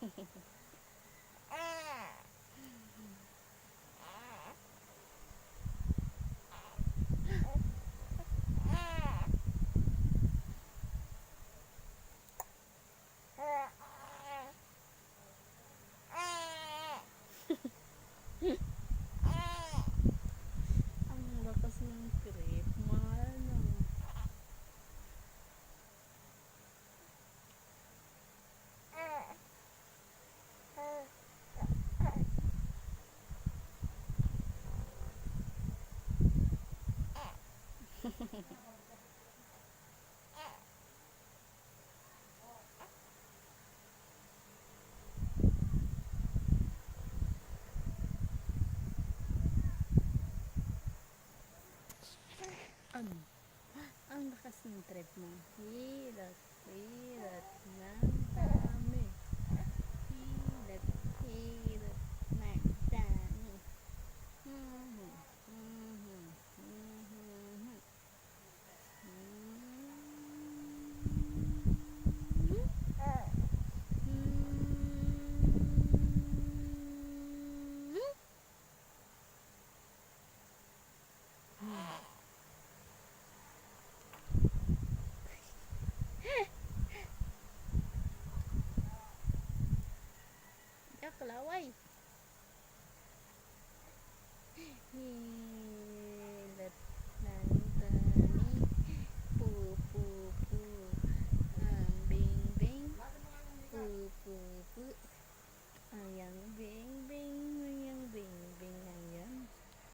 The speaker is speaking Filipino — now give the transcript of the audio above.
Ang lakas ng trip, mahal na. Ano? Ang lakas ng trip mo. Hilat, hilat ng dami. Hilat, hilat ng dami. Mhm, mhm, mhm, Yak laway.